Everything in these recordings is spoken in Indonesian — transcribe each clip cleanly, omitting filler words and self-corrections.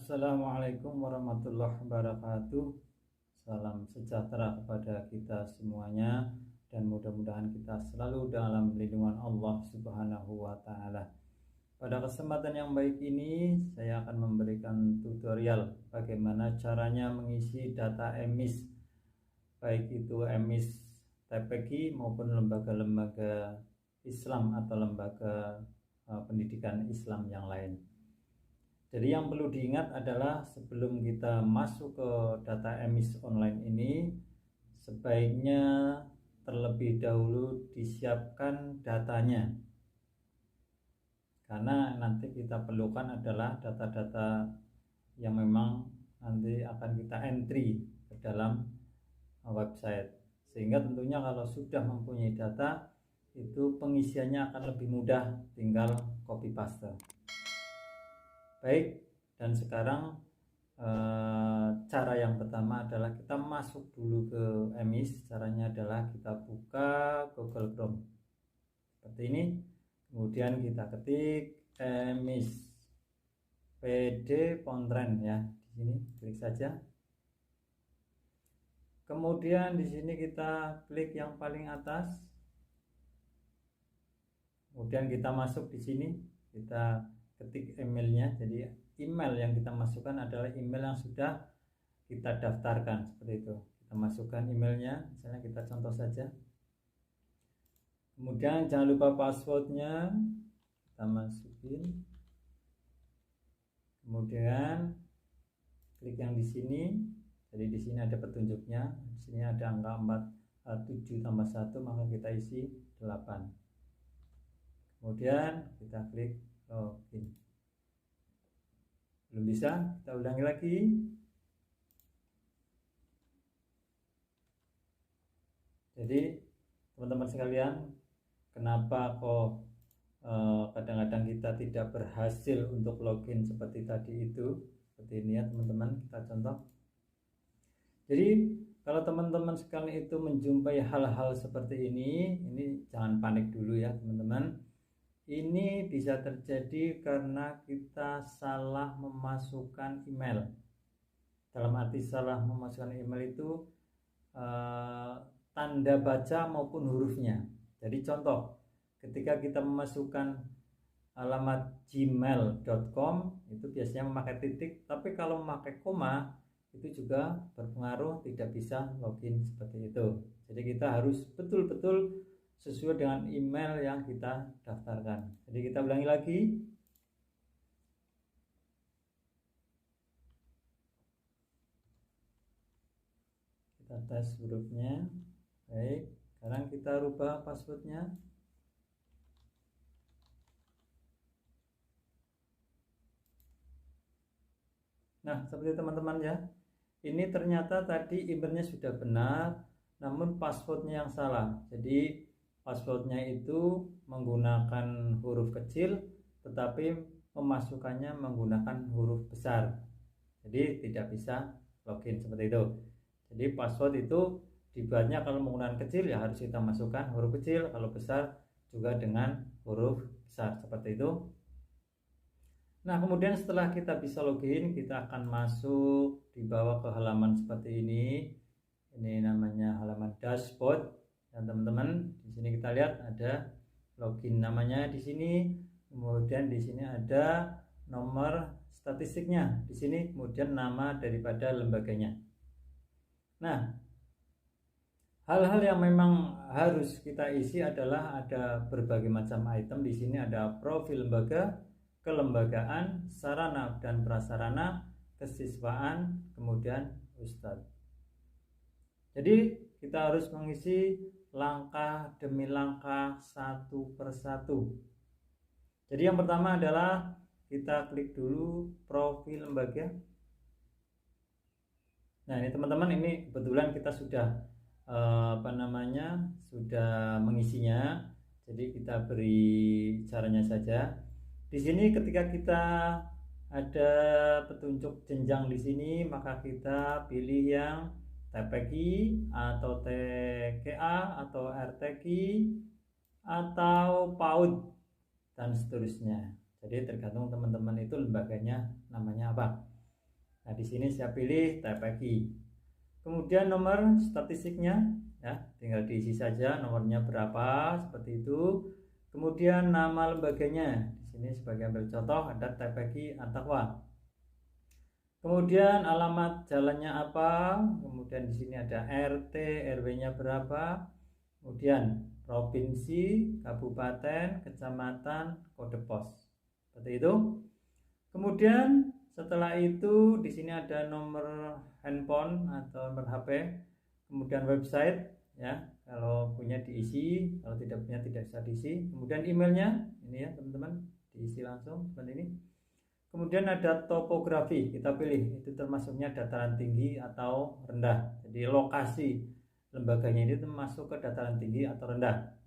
Assalamualaikum warahmatullahi wabarakatuh. Salam sejahtera kepada kita semuanya, dan mudah-mudahan kita selalu dalam lindungan Allah Subhanahu wa Ta'ala. Pada kesempatan yang baik ini, saya akan memberikan tutorial bagaimana caranya mengisi data emis, baik itu emis TPQ maupun lembaga-lembaga Islam atau lembaga pendidikan Islam yang lain. Jadi yang perlu diingat adalah sebelum kita masuk ke data emis online ini, sebaiknya terlebih dahulu disiapkan datanya. Karena nanti kita perlukan adalah data-data yang memang nanti akan kita entry ke dalam website. Sehingga tentunya kalau sudah mempunyai data, itu pengisiannya akan lebih mudah, tinggal copy paste. Baik, dan sekarang cara yang pertama adalah kita masuk dulu ke emis. Caranya adalah kita buka Google Chrome seperti ini, kemudian kita ketik emis PD Pontren ya, di sini klik saja. Kemudian di sini kita klik yang paling atas, kemudian kita masuk di sini, kita ketik emailnya. Jadi email yang kita masukkan adalah email yang sudah kita daftarkan, seperti itu. Kita masukkan emailnya, misalnya kita contoh saja. Kemudian jangan lupa passwordnya kita masukin. Kemudian klik yang di sini. Jadi di sini ada petunjuknya. Di sini ada angka 7 tambah 1, maka kita isi 8. Kemudian kita klik login. Belum bisa, kita ulangi lagi. Jadi teman-teman sekalian, kenapa kok kadang-kadang kita tidak berhasil untuk login seperti tadi itu? Seperti ini ya teman-teman, kita contoh. Jadi kalau teman-teman sekalian itu menjumpai hal-hal seperti ini jangan panik dulu ya teman-teman. Ini bisa terjadi karena kita salah memasukkan email. Dalam arti salah memasukkan email itu tanda baca maupun hurufnya. Jadi contoh, ketika kita memasukkan alamat gmail.com itu biasanya memakai titik, tapi kalau memakai koma itu juga berpengaruh, tidak bisa login seperti itu. Jadi kita harus betul-betul sesuai dengan email yang kita daftarkan. Jadi kita ulangi lagi. Kita tes hurufnya. Baik, sekarang kita rubah passwordnya. Nah, seperti teman-teman ya. Ini ternyata tadi emailnya sudah benar, namun passwordnya yang salah. Jadi passwordnya itu menggunakan huruf kecil, tetapi memasukkannya menggunakan huruf besar. Jadi tidak bisa login seperti itu. Jadi password itu dibuatnya kalau menggunakan kecil ya harus kita masukkan huruf kecil, kalau besar juga dengan huruf besar, seperti itu. Nah, kemudian setelah kita bisa login, kita akan masuk di bawah ke halaman seperti ini. Ini namanya halaman dashboard. Dan teman-teman, di sini kita lihat ada login namanya di sini. Kemudian di sini ada nomor statistiknya di sini, kemudian nama daripada lembaganya. Nah, hal-hal yang memang harus kita isi adalah ada berbagai macam item. Di sini ada profil lembaga, kelembagaan, sarana dan prasarana, kesiswaan, kemudian ustadz. Jadi kita harus mengisi langkah demi langkah satu persatu. Jadi yang pertama adalah kita klik dulu profil lembaga. Nah ini teman-teman, ini kebetulan kita sudah sudah mengisinya. Jadi kita beri caranya saja. Di sini ketika kita ada petunjuk jenjang di sini, maka kita pilih yang TPQ atau TKA atau RTQ atau PAUD dan seterusnya. Jadi tergantung teman-teman itu lembaganya namanya apa. Nah, di sini saya pilih TPQ. Kemudian nomor statistiknya ya, tinggal diisi saja nomornya berapa seperti itu. Kemudian nama lembaganya. Di sini sebagai ambil contoh ada TPQ Attaqwa. Kemudian alamat jalannya apa? Kemudian di sini ada RT, RW-nya berapa? Kemudian provinsi, kabupaten, kecamatan, kode pos. Seperti itu. Kemudian setelah itu di sini ada nomor handphone atau nomor HP, kemudian website ya, kalau punya diisi, kalau tidak punya tidak bisa diisi. Kemudian emailnya ini ya teman-teman, diisi langsung seperti ini. Kemudian ada topografi, kita pilih itu termasuknya dataran tinggi atau rendah. Jadi lokasi lembaganya ini termasuk ke dataran tinggi atau rendah.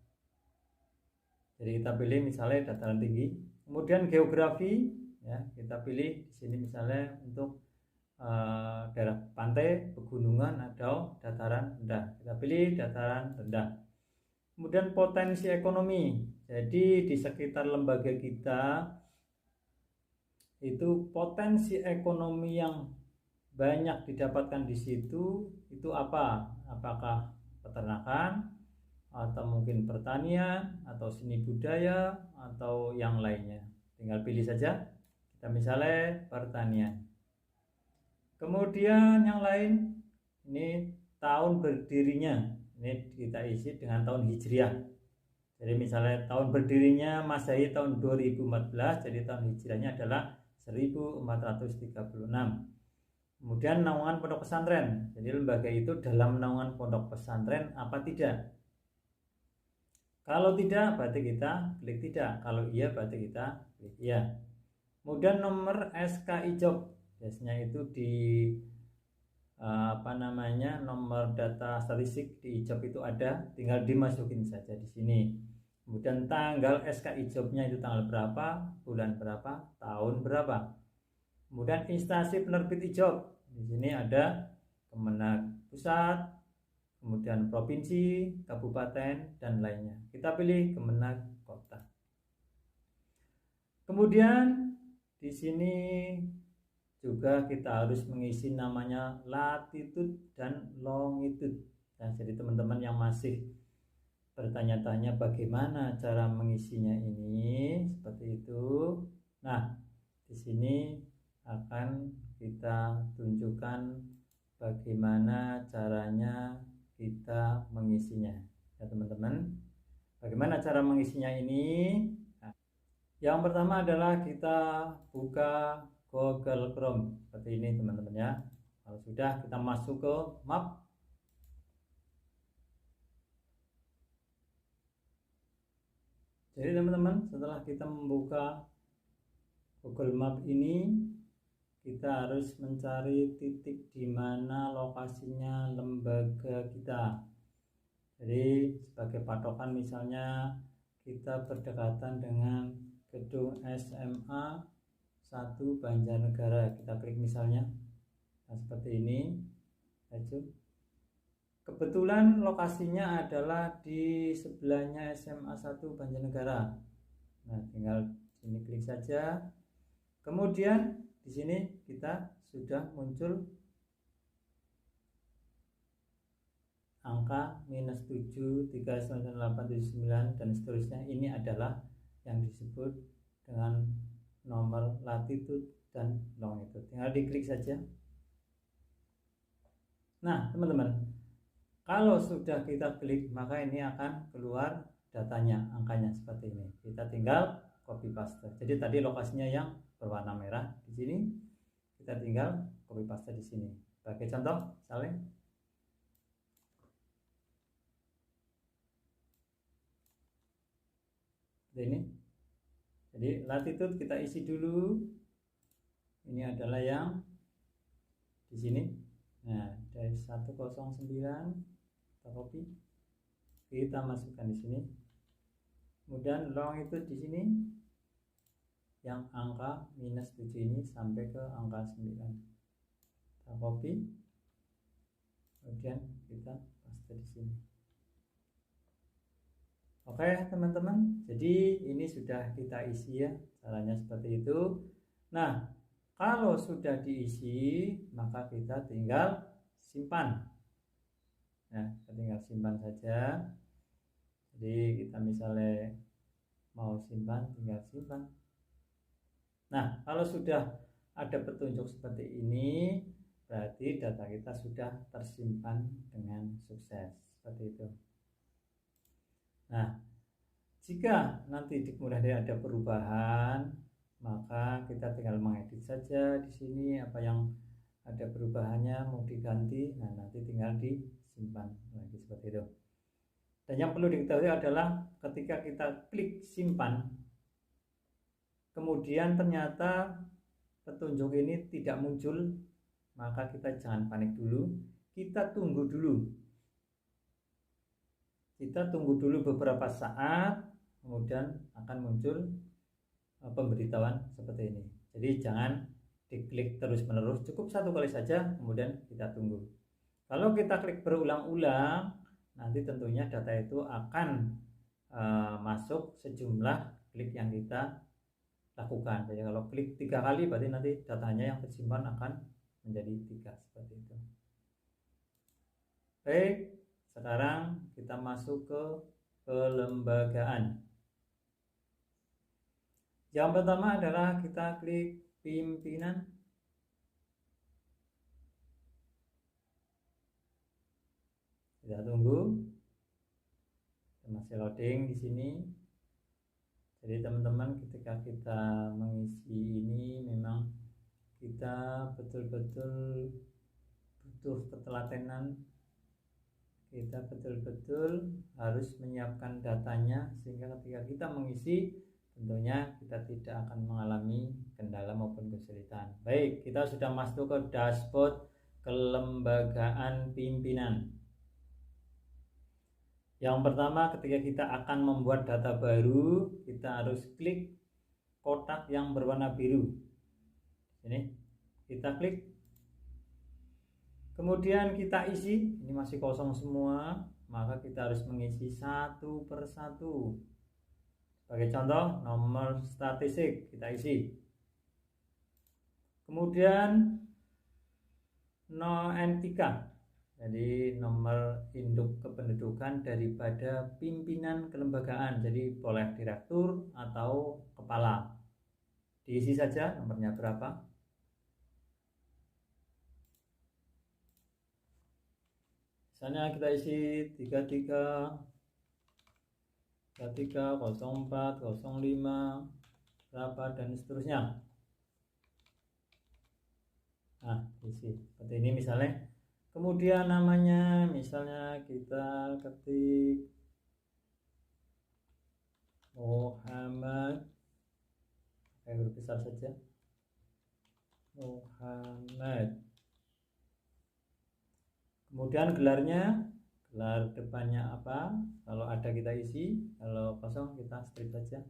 Jadi kita pilih misalnya dataran tinggi. Kemudian geografi ya, kita pilih di sini misalnya untuk daerah pantai, pegunungan atau dataran rendah. Kita pilih dataran rendah. Kemudian potensi ekonomi. Jadi di sekitar lembaga kita itu potensi ekonomi yang banyak didapatkan di situ itu apa? Apakah peternakan atau mungkin pertanian atau seni budaya atau yang lainnya. Tinggal pilih saja. Kita misalnya pertanian. Kemudian yang lain ini tahun berdirinya. Ini kita isi dengan tahun Hijriah. Jadi misalnya tahun berdirinya Masehi tahun 2014, jadi tahun Hijriahnya adalah 1436. Kemudian naungan pondok pesantren. Jadi lembaga itu dalam naungan pondok pesantren apa tidak? Kalau tidak berarti kita klik tidak. Kalau iya berarti kita klik iya. Kemudian nomor SK IJOB, biasanya itu di nomor data statistik di IJOB itu ada, tinggal dimasukin saja di sini. Kemudian tanggal SK IJOB-nya itu tanggal berapa, bulan berapa, tahun berapa. Kemudian instansi penerbit IJOB, di sini ada Kemenag Pusat, kemudian provinsi, kabupaten, dan lainnya. Kita pilih Kemenag Kota. Kemudian di sini juga kita harus mengisi namanya latitude dan longitude. Nah, jadi teman-teman yang masih bertanya-tanya bagaimana cara mengisinya ini, seperti itu. Nah, di sini akan kita tunjukkan bagaimana caranya kita mengisinya. Ya, teman-teman. Bagaimana cara mengisinya ini? Yang pertama adalah kita buka Google Chrome seperti ini teman-teman ya. Kalau sudah kita masuk ke map. Jadi teman-teman setelah kita membuka Google Map ini, kita harus mencari titik di mana lokasinya lembaga kita. Jadi sebagai patokan misalnya kita berdekatan dengan gedung SMA 1 Banjarnegara, kita klik misalnya. Nah, seperti ini. Kebetulan lokasinya adalah di sebelahnya SMA 1 Banjarnegara. Nah, tinggal sini klik saja. Kemudian di sini kita sudah muncul angka -7, 3, 9, 8, 7, 9 dan seterusnya. Ini adalah yang disebut dengan nomor latitude dan longitude. Tinggal diklik saja. Nah, teman-teman, kalau sudah kita klik maka ini akan keluar datanya, angkanya seperti ini. Kita tinggal copy paste. Jadi tadi lokasinya yang berwarna merah di sini, kita tinggal copy paste di sini. Sebagai contoh, misalnya ini. Jadi latitude kita isi dulu. Ini adalah yang di sini. Nah, dari 109 kita copy. Kita masukkan di sini. Kemudian longitude di sini yang angka -7 ini sampai ke angka 9. Kita copy. Kemudian kita paste di sini. Oke teman-teman, jadi ini sudah kita isi ya, caranya seperti itu. Nah, Kalau sudah diisi, maka kita tinggal simpan. Nah, kita tinggal simpan saja. Jadi kita misalnya mau simpan, tinggal simpan. Nah, kalau sudah ada petunjuk seperti ini, berarti data kita sudah tersimpan dengan sukses. Seperti itu. Nah, jika nanti kemudian ada perubahan, maka kita tinggal mengedit saja di sini apa yang ada perubahannya mau diganti. Nah, nanti tinggal disimpan lagi seperti itu. Dan yang perlu diketahui adalah ketika kita klik simpan, kemudian ternyata petunjuk ini tidak muncul, maka kita jangan panik dulu, kita tunggu dulu. Kita tunggu dulu beberapa saat, kemudian akan muncul pemberitahuan seperti ini. Jadi jangan diklik terus-menerus, cukup satu kali saja, kemudian kita tunggu. Kalau kita klik berulang-ulang, nanti tentunya data itu akan masuk sejumlah klik yang kita lakukan. Jadi kalau klik 3 kali, berarti nanti datanya yang tersimpan akan menjadi 3 seperti itu. Baik, sekarang kita masuk ke kelembagaan. Yang pertama adalah kita klik pimpinan. Kita tunggu, masih loading di sini. Jadi teman-teman, ketika kita mengisi ini memang kita betul-betul butuh ketelatenan. Kita betul-betul harus menyiapkan datanya sehingga ketika kita mengisi tentunya kita tidak akan mengalami kendala maupun kesulitan. Baik, kita sudah masuk ke dashboard kelembagaan pimpinan. Yang pertama, ketika kita akan membuat data baru, kita harus klik kotak yang berwarna biru. Ini kita klik, kemudian kita isi. Ini masih kosong semua, maka kita harus mengisi satu persatu. Sebagai contoh, nomor statistik kita isi. Kemudian NIK, jadi nomor induk kependudukan daripada pimpinan kelembagaan. Jadi boleh direktur atau kepala. Diisi saja nomornya berapa. Misalnya kita isi 33 04 05 berapa dan seterusnya. Nah, isi seperti ini misalnya. Kemudian namanya misalnya kita ketik Muhammad, huruf besar saja, Muhammad. Kemudian gelarnya, gelar depannya apa, kalau ada kita isi, kalau kosong kita strip saja.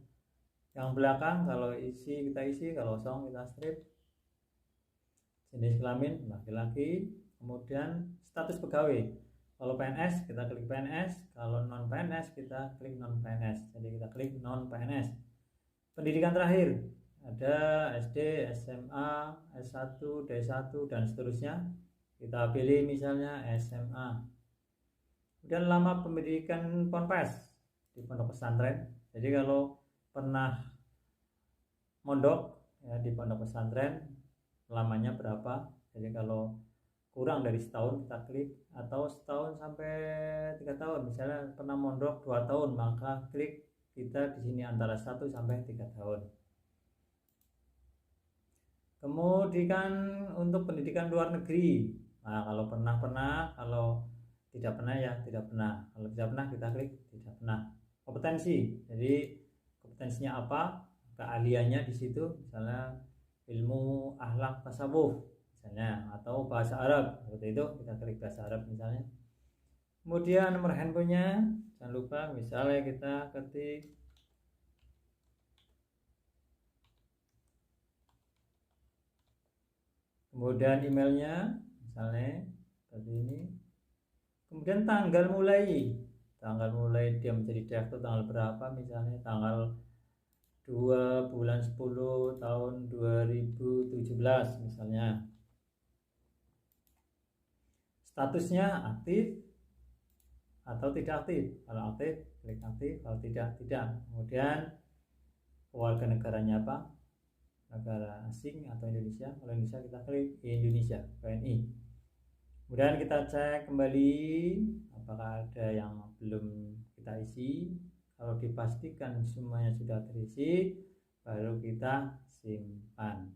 Yang belakang kalau isi kita isi, kalau kosong kita strip. Jenis kelamin laki-laki. Kemudian status pegawai, kalau PNS kita klik PNS, kalau non PNS kita klik non PNS. Jadi kita klik non PNS. Pendidikan terakhir ada SD, SMA, S1, D1 dan seterusnya. Kita pilih misalnya SMA. Kemudian lama pendidikan ponpes di pondok pesantren. Jadi kalau pernah mondok ya di pondok pesantren, lamanya berapa. Jadi kalau kurang dari setahun kita klik, atau setahun sampai 3 tahun. Misalnya pernah mondok 2 tahun, maka klik kita di sini antara 1 sampai 3 tahun. Kemudian untuk pendidikan luar negeri, nah kalau pernah, kalau tidak pernah ya tidak pernah. Kalau tidak pernah kita klik tidak pernah. Kompetensi, jadi kompetensinya apa, keahliannya di situ, misalnya ilmu akhlak tasawuf misalnya, atau bahasa Arab seperti itu, kita klik bahasa Arab misalnya. Kemudian nomor handphonenya jangan lupa, misalnya kita ketik kemudian emailnya misalnya seperti ini. Kemudian tanggal mulai dia menjadi direktur tanggal berapa, misalnya tanggal 2 bulan 10 tahun 2017 misalnya. Statusnya aktif atau tidak aktif. Kalau aktif, klik aktif. Kalau tidak, tidak. Kemudian warga negaranya apa? Negara asing atau Indonesia. Kalau Indonesia kita klik Indonesia, WNI. Kemudian kita cek kembali apakah ada yang belum kita isi. Kalau dipastikan semuanya sudah terisi, baru kita simpan.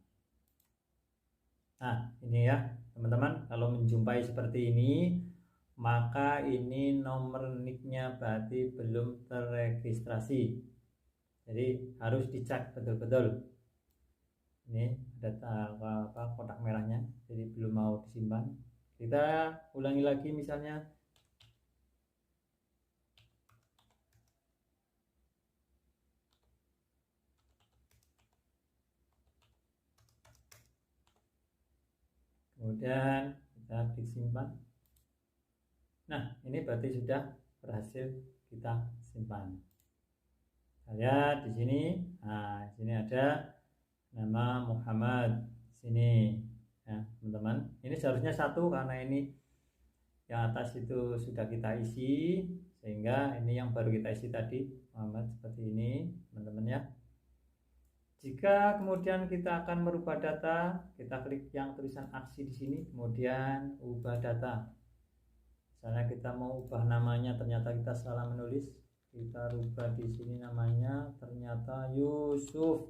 Nah, ini ya teman-teman, kalau menjumpai seperti ini, maka ini nomor nicknya berarti belum terregistrasi. Jadi harus dicek betul-betul. Ini ada kotak merahnya, jadi belum mau disimpan. Kita ulangi lagi misalnya. Kemudian kita disimpan. Nah, ini berarti sudah berhasil kita simpan. Lihat di sini. Nah, di sini ada nama Muhammad. Sini ya, teman-teman. Ini seharusnya satu karena ini yang atas itu sudah kita isi, sehingga ini yang baru kita isi tadi Muhammad seperti ini, teman-teman ya. Jika kemudian kita akan merubah data, kita klik yang tulisan aksi di sini, kemudian ubah data. Misalnya kita mau ubah namanya, ternyata kita salah menulis, kita rubah di sini namanya ternyata Yusuf.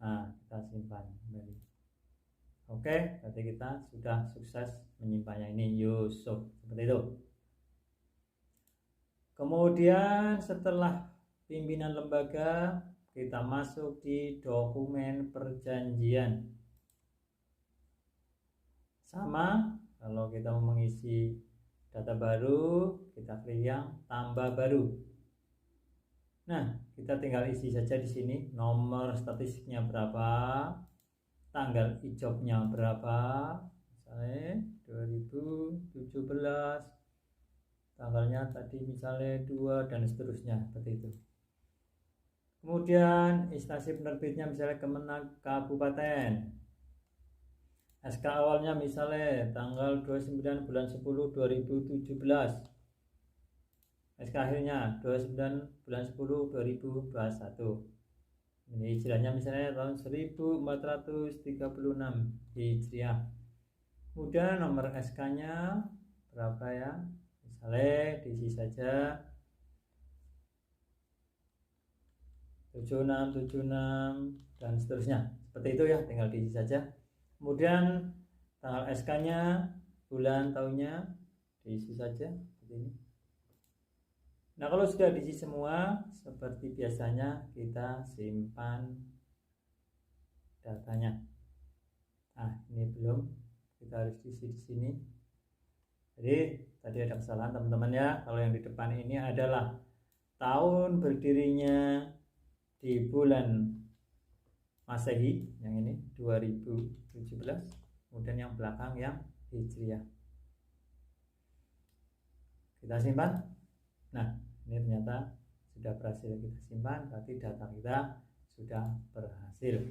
Nah, kita simpan kembali. Oke, berarti kita sudah sukses menyimpannya, ini Yusuf, seperti itu. Kemudian setelah pimpinan lembaga, kita masuk di dokumen perjanjian. Sama, kalau kita mau mengisi data baru, kita klik yang tambah baru. Nah, kita tinggal isi saja di sini nomor statistiknya berapa, tanggal ijobnya berapa, misalnya 2017, tanggalnya tadi misalnya 2 dan seterusnya, seperti itu. Kemudian instansi penerbitnya misalnya Kemenag Kabupaten. SK awalnya misalnya tanggal 29 bulan 10 2017. SK akhirnya 29 bulan 10 2021. Ini hijriahnya misalnya tahun 1436 Hijriah. Kemudian nomor SK-nya berapa ya? Misalnya diisi saja 7676 dan seterusnya. Seperti itu ya, tinggal diisi saja. Kemudian tanggal SK-nya, bulan tahunnya diisi saja seperti ini. Nah, kalau sudah diisi semua, seperti biasanya kita simpan datanya. Nah, ini belum, kita harus isi di sini. Jadi tadi ada kesalahan teman-teman ya. Kalau yang di depan ini adalah tahun berdirinya di bulan Masehi, yang ini 2017. Kemudian yang belakang yang Hijriah. Kita simpan. Nah, ini ternyata sudah berhasil kita simpan, berarti data kita sudah berhasil.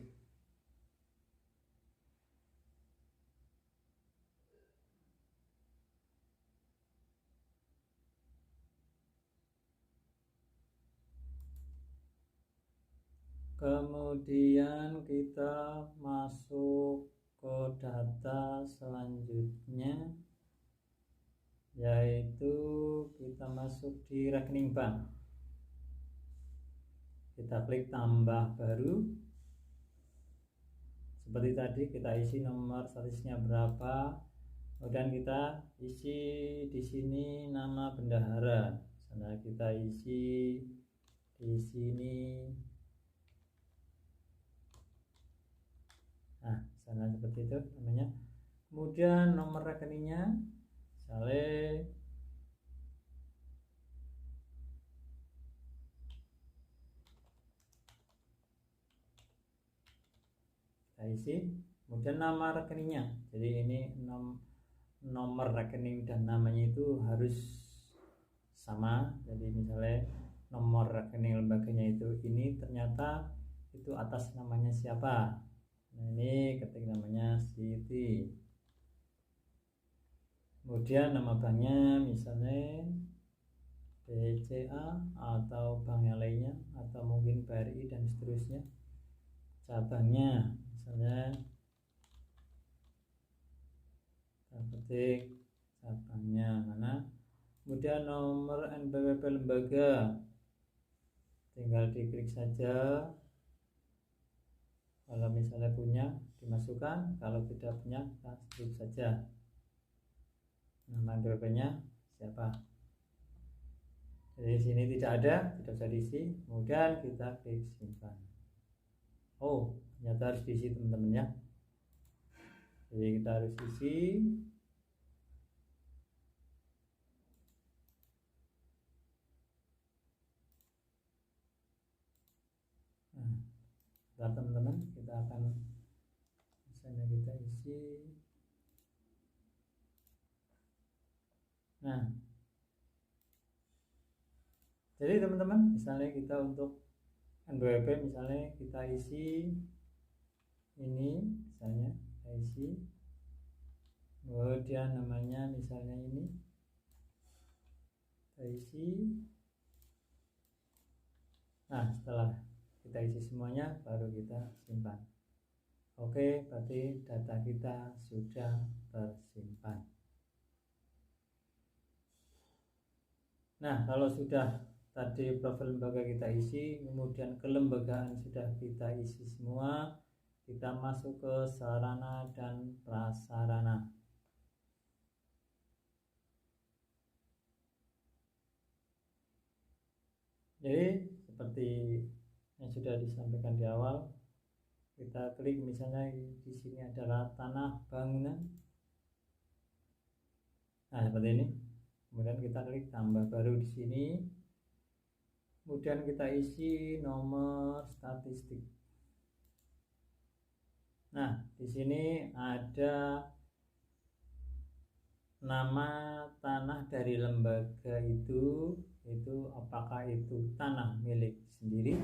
Kemudian kita masuk ke data selanjutnya, yaitu kita masuk di rekening bank. Kita klik tambah baru. Seperti tadi kita isi nomor statistiknya berapa, kemudian kita isi di sini nama bendahara. Misalnya kita isi di sini. Nah, misalnya seperti itu namanya. Kemudian nomor rekeningnya misalnya kita isi, kemudian nama rekeningnya. Jadi ini nomor rekening dan namanya itu harus sama. Jadi misalnya nomor rekening lembaganya itu, ini ternyata itu atas namanya siapa. Nah, ini ketik namanya Siti. Kemudian nama banknya misalnya BCA atau bank yang lainnya, atau mungkin BRI dan seterusnya. Cabangnya misalnya kita ketik cabangnya mana. Kemudian nomor NPWP lembaga tinggal diklik saja. Kalau misalnya punya dimasukkan, kalau tidak punya kita skip saja. Nama NPWP-nya siapa. Jadi di sini tidak ada, tidak usah diisi. Kemudian kita klik simpan. Oh, ternyata harus diisi teman-teman ya. Jadi kita harus isi. Nah, teman-teman, kita akan misalnya kita isi. Nah, jadi teman-teman, misalnya kita untuk NPWP misalnya kita isi ini, misalnya kita isi, kemudian namanya misalnya ini kita isi. Nah, setelah kita isi semuanya baru kita simpan. Oke, berarti data kita sudah tersimpan. Nah, kalau sudah tadi profil lembaga kita isi, kemudian kelembagaan sudah kita isi semua, kita masuk ke sarana dan prasarana. Jadi seperti yang sudah disampaikan di awal, kita klik misalnya di sini adalah tanah bangunan. Nah, seperti ini. Kemudian kita klik tambah baru di sini. Kemudian kita isi nomor statistik. Nah, di sini ada nama tanah dari lembaga itu apakah itu tanah milik sendiri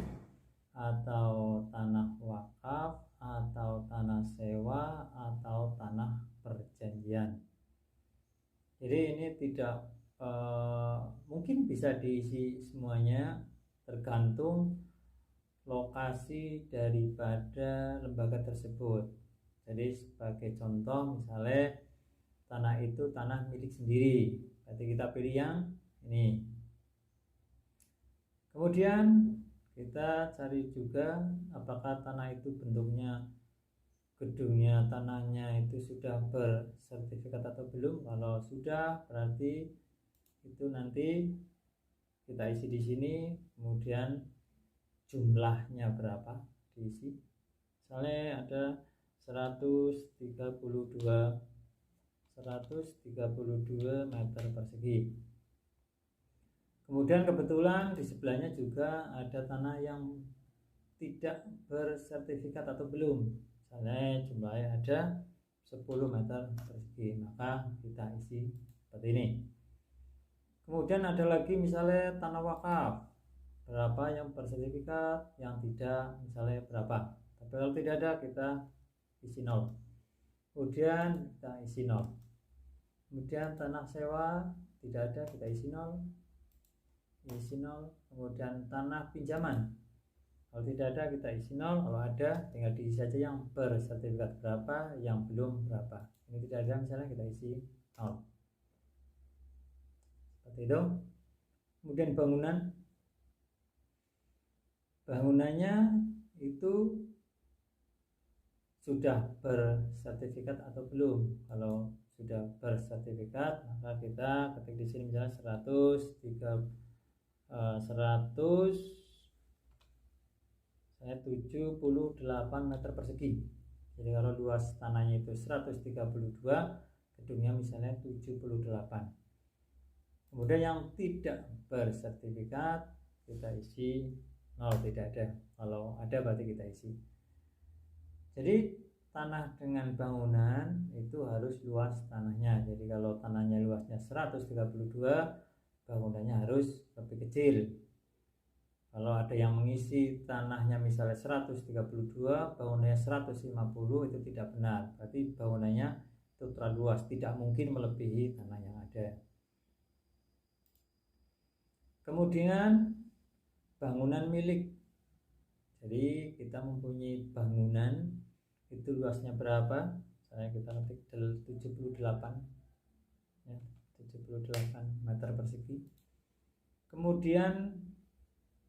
atau tanah wakaf atau tanah sewa atau tanah perjanjian. Jadi ini tidak mungkin bisa diisi semuanya, tergantung lokasi daripada lembaga tersebut. Jadi sebagai contoh misalnya tanah itu tanah milik sendiri, berarti kita pilih yang ini. Kemudian kita cari juga apakah tanah itu bentuknya gedungnya, tanahnya itu sudah bersertifikat atau belum. Kalau sudah, berarti itu nanti kita isi di sini. Kemudian jumlahnya berapa diisi. Misalnya ada 132 meter persegi. Kemudian kebetulan di sebelahnya juga ada tanah yang tidak bersertifikat atau belum. Misalnya jumlahnya ada 10 meter persegi, maka kita isi seperti ini. Kemudian ada lagi misalnya tanah wakaf, berapa yang bersertifikat, yang tidak misalnya berapa. Tapi kalau tidak ada kita isi 0. Kemudian kita isi 0. Kemudian tanah sewa tidak ada, kita isi 0. Isi 0. Kemudian tanah pinjaman, kalau tidak ada kita isi 0. Kalau ada tinggal diisi saja yang bersertifikat berapa, yang belum berapa. Ini tidak ada misalnya kita isi 0. Seperti itu. Kemudian bangunannya itu sudah bersertifikat atau belum. Kalau sudah bersertifikat maka kita ketik di sini misalnya 178 meter persegi. Jadi kalau luas tanahnya itu 132, gedungnya misalnya 78. Kemudian yang tidak bersertifikat kita isi 0, tidak ada. Kalau ada berarti kita isi. Jadi tanah dengan bangunan itu harus luas tanahnya. Jadi kalau tanahnya luasnya 132, bangunannya harus lebih kecil. Kalau ada yang mengisi tanahnya misalnya 132, bangunannya 150, itu tidak benar. Berarti bangunannya itu terlalu luas, tidak mungkin melebihi tanah yang ada. Kemudian bangunan milik. Jadi kita mempunyai bangunan, itu luasnya berapa? Saya kita ketik 78 ya, 78 meter persegi. Kemudian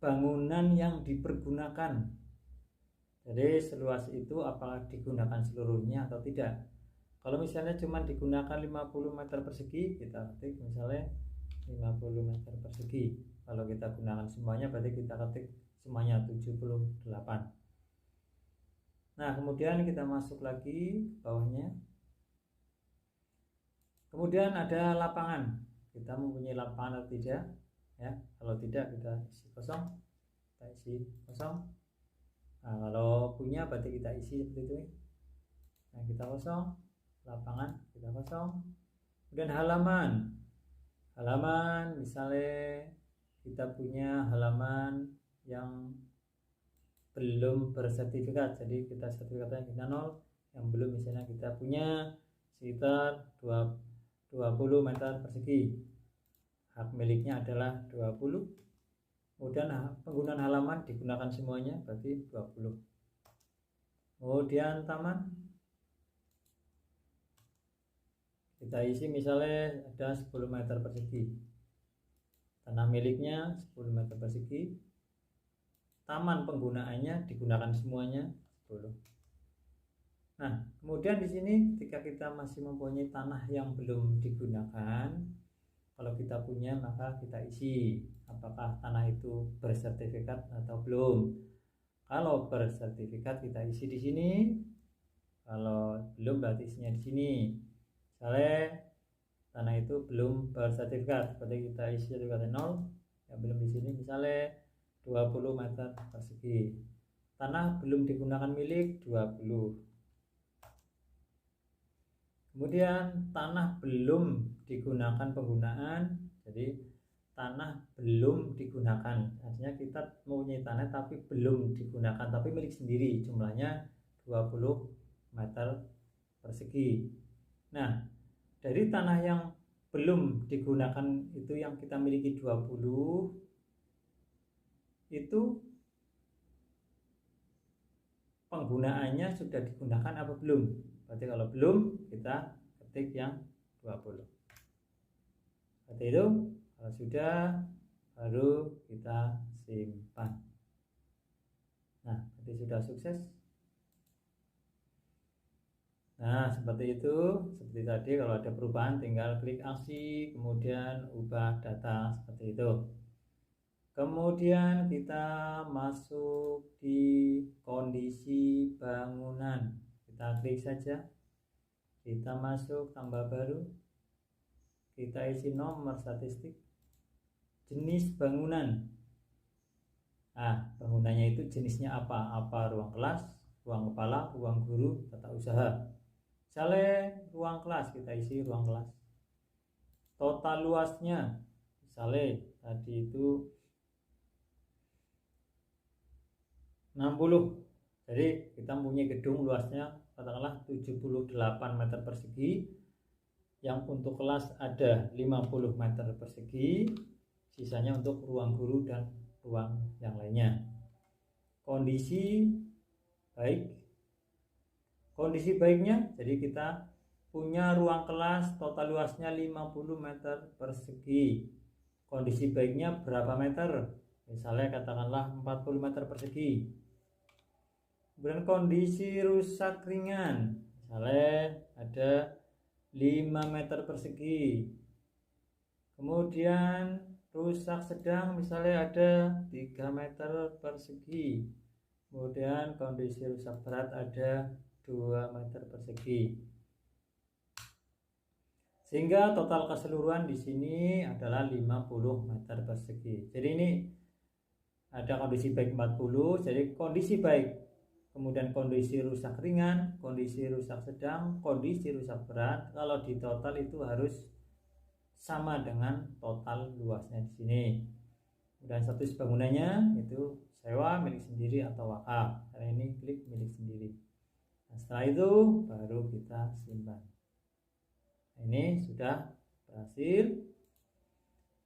bangunan yang dipergunakan, jadi seluas itu apakah digunakan seluruhnya atau tidak. Kalau misalnya cuma digunakan 50 meter persegi, kita ketik misalnya 50 meter persegi. Kalau kita gunakan semuanya berarti kita ketik semuanya 78. Nah, kemudian kita masuk lagi ke bawahnya. Kemudian ada lapangan. Kita mempunyai lapangan atau tidak? Ya, kalau tidak kita isi kosong. Kita isi kosong. Nah, kalau punya berarti kita isi seperti itu. Nah, kita kosong. Lapangan kita kosong. Kemudian halaman. Halaman misalnya kita punya halaman yang belum bersertifikat, jadi kita sertifikatnya kita 0. Yang belum misalnya kita punya sekitar 20 meter persegi, hak miliknya adalah 20. Kemudian penggunaan halaman digunakan semuanya berarti 20. Kemudian taman kita isi misalnya ada 10 meter persegi, tanah miliknya 10 meter persegi, taman penggunaannya digunakan semuanya 10. Nah, kemudian di sini ketika kita masih mempunyai tanah yang belum digunakan, kalau kita punya maka kita isi apakah tanah itu bersertifikat atau belum. Kalau bersertifikat kita isi di sini, kalau belum berarti isinya di sini. Misalnya tanah itu belum bersertifikat, berarti kita isi sertifikatnya 0. Yang belum di sini misalnya 20 meter persegi. Tanah belum digunakan milik 20. Kemudian tanah belum digunakan penggunaan, jadi tanah belum digunakan, artinya kita mempunyai tanah tapi belum digunakan, tapi milik sendiri, jumlahnya 20 meter persegi. Nah, dari tanah yang belum digunakan itu yang kita miliki 20, itu penggunaannya sudah digunakan apa belum? Berarti kalau belum kita ketik yang 20. Seperti itu. Kalau sudah baru kita simpan. Nah, berarti sudah sukses. Nah, seperti itu. Seperti tadi kalau ada perubahan tinggal klik aksi, kemudian ubah data seperti itu. Kemudian kita masuk di kondisi bangunan. Kita klik saja, kita masuk tambah baru, kita isi nomor statistik, jenis bangunan. Nah, bangunannya itu jenisnya apa? Apa ruang kelas, ruang kepala, ruang guru, tata usaha. Misalnya ruang kelas, kita isi ruang kelas. Total luasnya, misalnya tadi itu 60. Jadi kita mempunyai gedung luasnya katakanlah 78 meter persegi, yang untuk kelas ada 50 meter persegi, sisanya untuk ruang guru dan ruang yang lainnya. Kondisi baik, kondisi baiknya, jadi kita punya ruang kelas total luasnya 50 meter persegi. Kondisi baiknya berapa meter? Misalnya katakanlah 40 meter persegi. Kemudian kondisi rusak ringan, misalnya ada 5 meter persegi. Kemudian rusak sedang misalnya ada 3 meter persegi. Kemudian kondisi rusak berat ada 2 meter persegi. Sehingga total keseluruhan di sini adalah 50 meter persegi. Jadi ini ada kondisi baik 40, jadi kondisi baik, kemudian kondisi rusak ringan, kondisi rusak sedang, kondisi rusak berat. Kalau di total itu harus sama dengan total luasnya di sini. Dan status bangunannya itu sewa, milik sendiri atau wakaf. Karena ini klik milik sendiri. Nah, setelah itu baru kita simpan. Nah, ini sudah berhasil.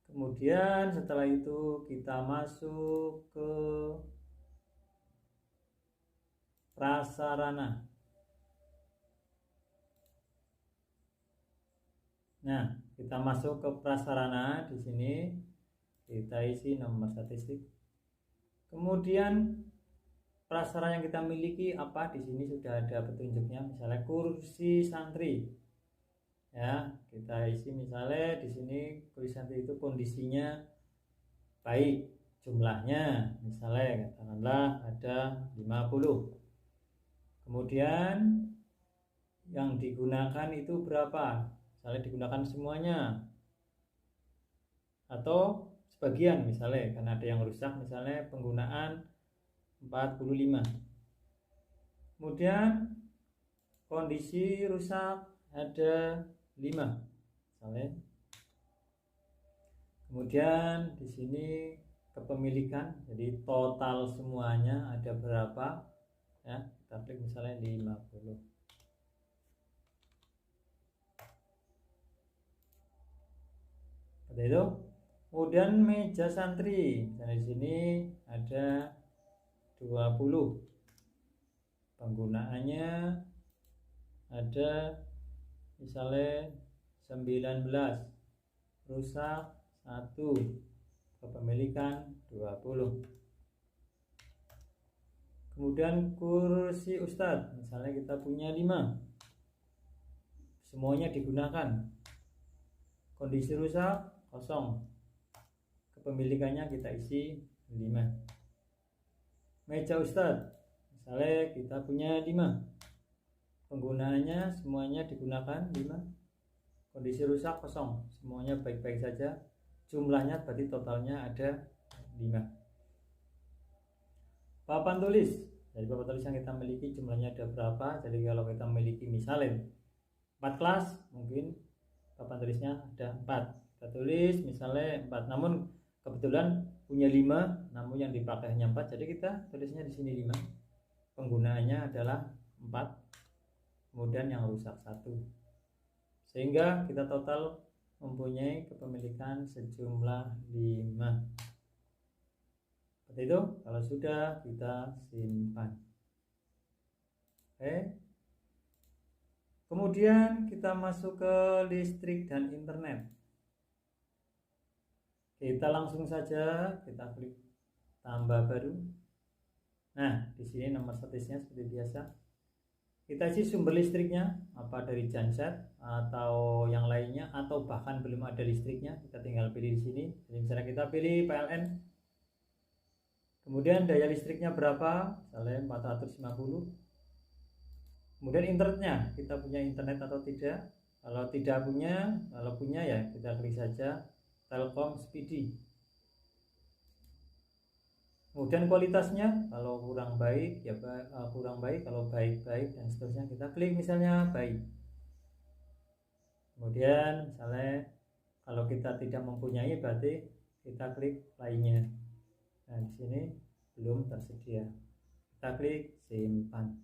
Kemudian setelah itu kita masuk ke prasarana. Nah, kita masuk ke prasarana. Di sini kita isi nomor statistik. Kemudian prasarana yang kita miliki apa? Di sini sudah ada petunjuknya. Misalnya kursi santri. Ya, kita isi misalnya di sini kursi santri itu kondisinya baik, jumlahnya misalnya katakanlah ada 50. Kemudian yang digunakan itu berapa? Misalnya digunakan semuanya atau sebagian misalnya, karena ada yang rusak misalnya penggunaan 45. Kemudian kondisi rusak ada 5 misalnya. Kemudian di sini kepemilikan, jadi total semuanya ada berapa ya, kita klik misalnya 50. Seperti itu. Kemudian meja santri, nah di sini ada 20, penggunaannya ada misalnya 19, rusak 1, kepemilikan 20. Kemudian kursi ustadz, misalnya kita punya 5, semuanya digunakan, kondisi rusak 0, kepemilikannya kita isi 5. Meja ustadz, misalnya kita punya 5, penggunaannya semuanya digunakan 5, kondisi rusak 0, semuanya baik-baik saja, jumlahnya berarti totalnya ada 5. Papan tulis, jadi papan tulis yang kita miliki jumlahnya ada berapa? Jadi kalau kita memiliki misalnya 4 kelas, mungkin papan tulisnya ada 4. Kita tulis misalnya 4, namun kebetulan punya 5, namun yang dipakai hanya 4, jadi kita tulisnya di sini 5. Penggunaannya adalah 4. Kemudian yang rusak 1. Sehingga kita total mempunyai kepemilikan sejumlah 5. Seperti itu. Kalau sudah kita simpan. Oke. Kemudian kita masuk ke listrik dan internet. Kita langsung saja kita klik tambah baru. Nah, di sini nomor statistiknya seperti biasa. Kita isi sumber listriknya, apa dari genset atau yang lainnya, atau bahkan belum ada listriknya, kita tinggal pilih di sini. Jadi misalnya kita pilih PLN. Kemudian daya listriknya berapa? Misalnya 450. Kemudian internetnya, kita punya internet atau tidak? Kalau tidak punya, kalau punya ya kita klik saja Telkom Speedy. Kemudian kualitasnya, kalau kurang baik ya kurang baik, kalau baik-baik dan seterusnya kita klik misalnya baik. Kemudian misalnya kalau kita tidak mempunyai berarti kita klik lainnya. Nah, di sini belum tersedia. Kita klik simpan.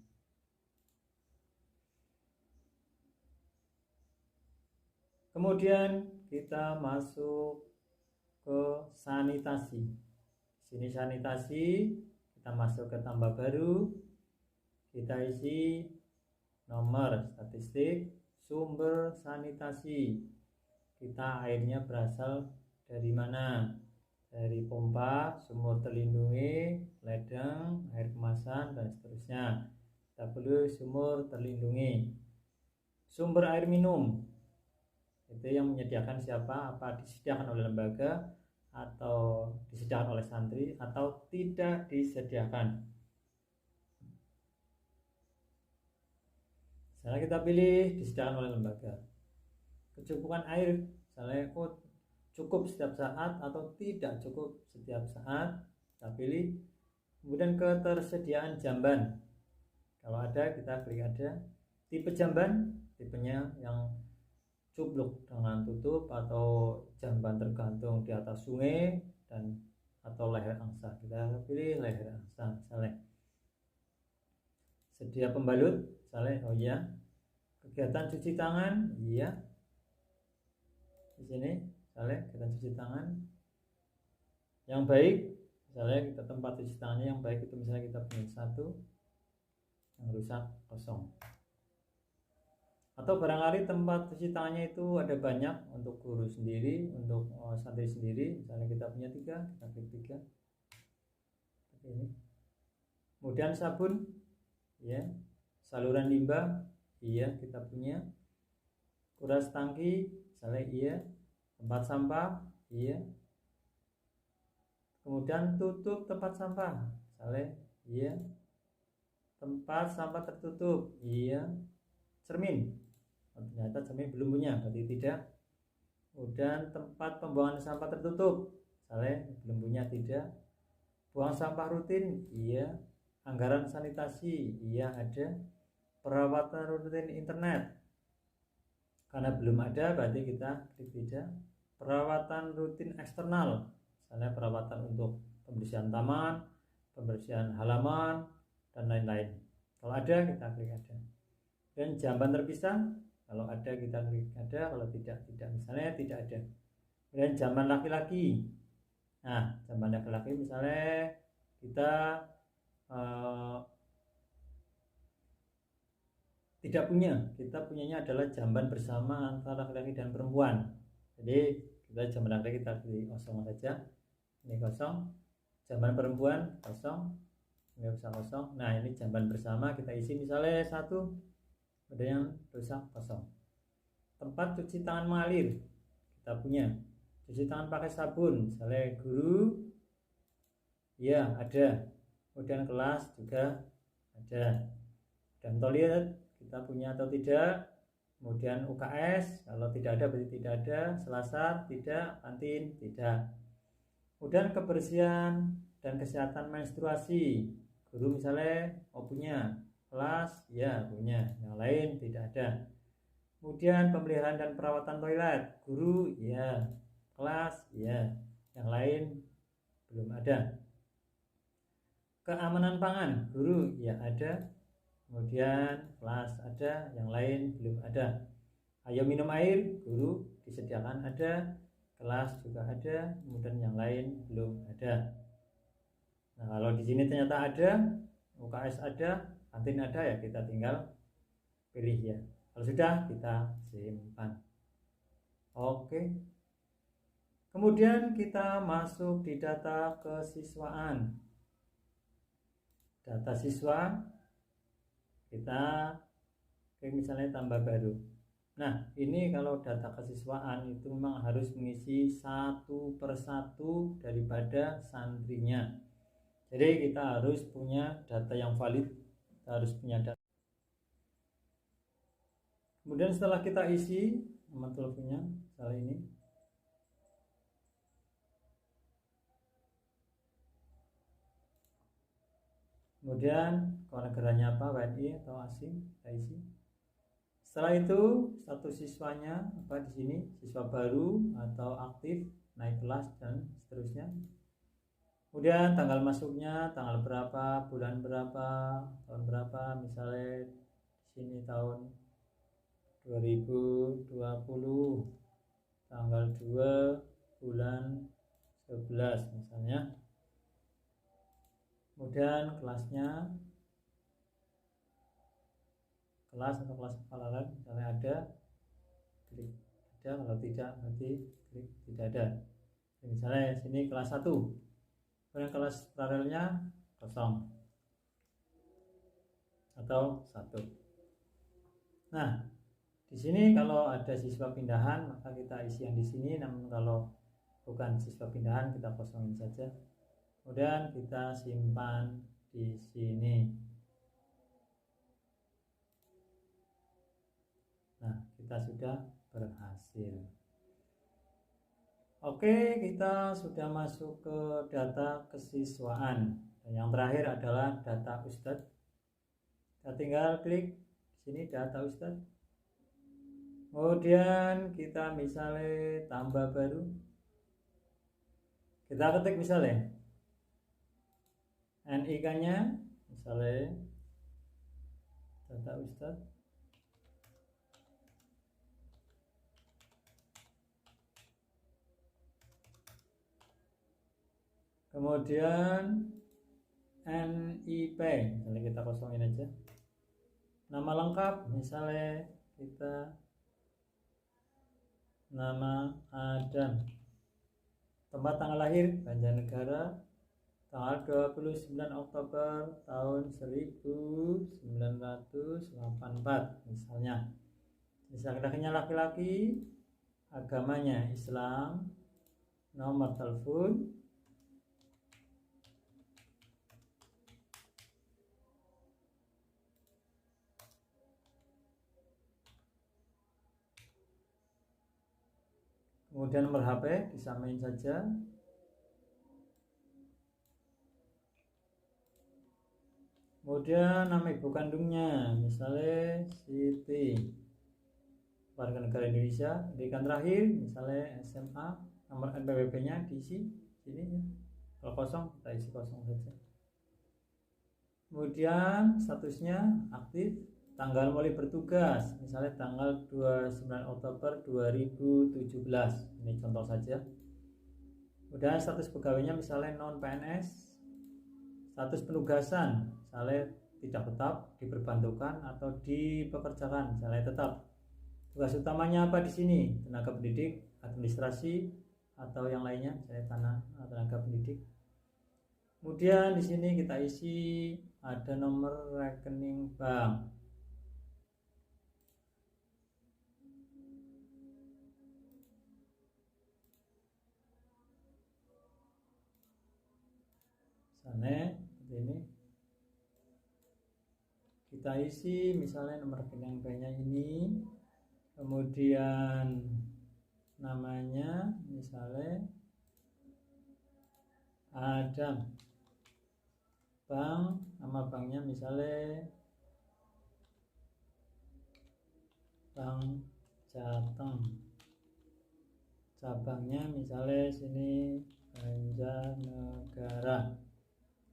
Kemudian kita masuk ke sanitasi. Sini sanitasi, kita masuk ke tambah baru, kita isi nomor statistik sumber sanitasi. Kita airnya berasal dari mana? Dari pompa, sumur terlindungi, ledeng, air kemasan dan seterusnya. Kita pilih sumur terlindungi. Sumber air minum, itu yang menyediakan siapa? Apa disediakan oleh lembaga atau disediakan oleh santri atau tidak disediakan. Misalnya kita pilih disediakan oleh lembaga. Kecukupan air, misalnya cukup setiap saat atau tidak cukup setiap saat, kita pilih. Kemudian ketersediaan jamban, kalau ada kita klik ada. Tipe jamban, tipenya yang cupluk dengan tutup atau jamban tergantung di atas sungai dan atau leher angsa. Kita pilih leher angsa misalnya. Sedia pembalut misalnya, oh iya. Kegiatan cuci tangan, iya. Di sini misalnya kegiatan cuci tangan yang baik, misalnya kita tempat cuci tangannya yang baik itu misalnya kita punya 1, yang rusak 0. Atau barangkali tempat cuci tangannya itu ada banyak, untuk guru sendiri, untuk santri sendiri, misalnya kita punya 3, kita klik 3 seperti ini. Kemudian sabun, ya. Saluran limbah, iya kita punya. Kuras tangki, misalnya iya. Tempat sampah, iya. Kemudian tutup tempat sampah, misalnya iya. Tempat sampah tertutup, iya. Cermin, ternyata cermin belum punya, berarti tidak. Kemudian tempat pembuangan sampah tertutup, misalnya belum punya, tidak. Buang sampah rutin, iya. Anggaran sanitasi, iya ada. Perawatan rutin internet, karena belum ada berarti kita klik tidak. Perawatan rutin eksternal, misalnya perawatan untuk pembersihan taman, pembersihan halaman, dan lain-lain. Kalau ada kita klik ada. Dan jamban terpisah, kalau ada kita klik ada, kalau tidak misalnya tidak ada. Kemudian jamban laki-laki, nah jamban laki-laki misalnya kita tidak punya, kita punyanya adalah jamban bersama antara laki-laki dan perempuan. Jadi kita jamban laki-laki kita pilih 0 saja, ini 0. Jamban perempuan 0, ini bisa 0. Nah ini jamban bersama kita isi misalnya 1, ada yang rusak 0. Tempat cuci tangan mengalir kita punya, cuci tangan pakai sabun, misalnya guru, ya ada. Kemudian kelas juga ada. Dan toilet kita punya atau tidak. Kemudian UKS, kalau tidak ada berarti tidak ada. Selasar tidak, kantin tidak. Kemudian kebersihan dan kesehatan menstruasi, guru misalnya mau punya. Kelas ya punya, yang lain tidak ada. Kemudian pemeliharaan dan perawatan toilet, guru ya, kelas ya, yang lain belum ada. Keamanan pangan, guru ya ada. Kemudian kelas ada, yang lain belum ada. Ayo minum air, guru disediakan ada, kelas juga ada, kemudian yang lain belum ada. Nah kalau di sini ternyata ada, UKS ada, kantin ada, ya kita tinggal pilih ya. Kalau sudah kita simpan. Oke. Kemudian kita masuk di data kesiswaan. Data siswa kita misalnya tambah baru. Nah ini kalau data kesiswaan itu memang harus mengisi 1 per 1 daripada santrinya. Jadi kita harus punya data yang valid, kita harus punya data. Kemudian setelah kita isi nomor teleponnya misalnya ini, kemudian kalau negaranya apa, WNI atau asing, kita isi. Setelah itu status siswanya apa di sini, siswa baru atau aktif, naik kelas dan seterusnya. Kemudian tanggal masuknya, tanggal berapa, bulan berapa, tahun berapa, misalnya di sini tahun 2020 tanggal 2 bulan 11 misalnya. Kemudian kelasnya, kelas atau kelas hafalan misalnya ada, klik ada, kalau tidak nanti klik tidak ada. Jadi misalnya sini kelas 1, kemudian kelas paralelnya 0 atau 1. Nah di sini kalau ada siswa pindahan maka kita isi yang di sini, namun kalau bukan siswa pindahan kita kosongin saja. Kemudian kita simpan di sini. Nah, kita sudah berhasil. Oke, kita sudah masuk ke data kesiswaan. Dan yang terakhir adalah data Ustadz. Kita tinggal klik di sini data Ustadz. Kemudian kita misalnya tambah baru. Kita ketik misalnya NIK-nya misalnya data Ustadz. Kemudian NIP, misalnya kita kosongin aja. Nama lengkap, misalnya kita nama Adam. Tempat tanggal lahir Banjarnegara, tanggal 29 Oktober tahun 1984 misalnya. Misalnya laki-laki, agamanya Islam, nomor telepon, kemudian nomor HP disamain saja. Kemudian nama ibu kandungnya, misalnya Siti, warga negara Indonesia. Pendidikan terakhir, misalnya SMA. Nomor NPWP-nya diisi sini ya. Kalau kosong kita isi kosong saja. Kemudian statusnya aktif. Tanggal mulai bertugas, misalnya tanggal 29 Oktober 2017. Ini contoh saja. Kemudian status pegawainya misalnya non PNS. Status penugasan, misalnya tidak tetap, diperbantukan atau dipekerjakan, misalnya tetap. Tugas utamanya apa di sini? Tenaga pendidik, administrasi, atau yang lainnya, misalnya tenaga pendidik. Kemudian di sini kita isi ada nomor rekening bank. Misalnya seperti ini. Kita isi misalnya nomor rekening banknya ini, kemudian namanya misalnya Adam, bank, nama banknya misalnya Bank Jateng, cabangnya misalnya sini Banjarnegara.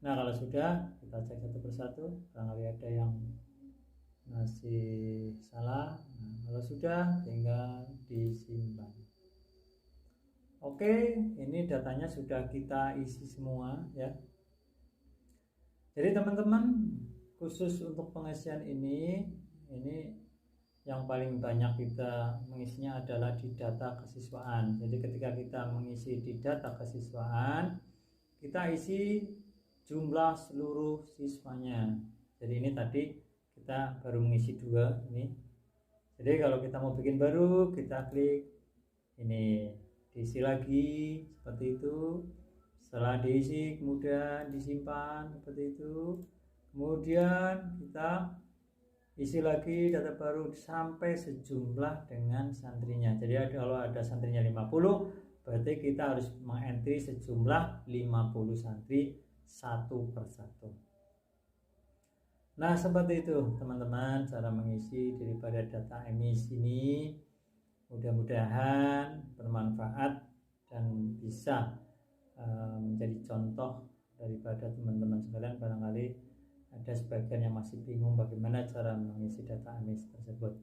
Nah kalau sudah, kita cek satu persatu, barangkali ada yang masih salah. Nah, kalau sudah, tinggal disimpan. Oke, ini datanya sudah kita isi semua ya. Jadi teman-teman, khusus untuk pengisian ini yang paling banyak kita mengisinya adalah di data kesiswaan. Jadi ketika kita mengisi di data kesiswaan, kita isi jumlah seluruh siswanya. Jadi ini tadi kita baru mengisi 2 ini. Jadi kalau kita mau bikin baru, kita klik ini, diisi lagi seperti itu. Setelah diisi kemudian disimpan seperti itu. Kemudian kita isi lagi data baru sampai sejumlah dengan santrinya. Jadi kalau ada santrinya 50, berarti kita harus mengentry sejumlah 50 santri satu persatu. Nah seperti itu teman-teman cara mengisi daripada data emis ini. Mudah-mudahan bermanfaat dan bisa menjadi contoh daripada teman-teman sekalian. Barangkali ada sebagian yang masih bingung bagaimana cara mengisi data emis tersebut.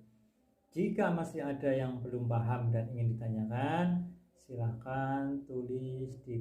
Jika masih ada yang belum paham dan ingin ditanyakan, silakan tulis di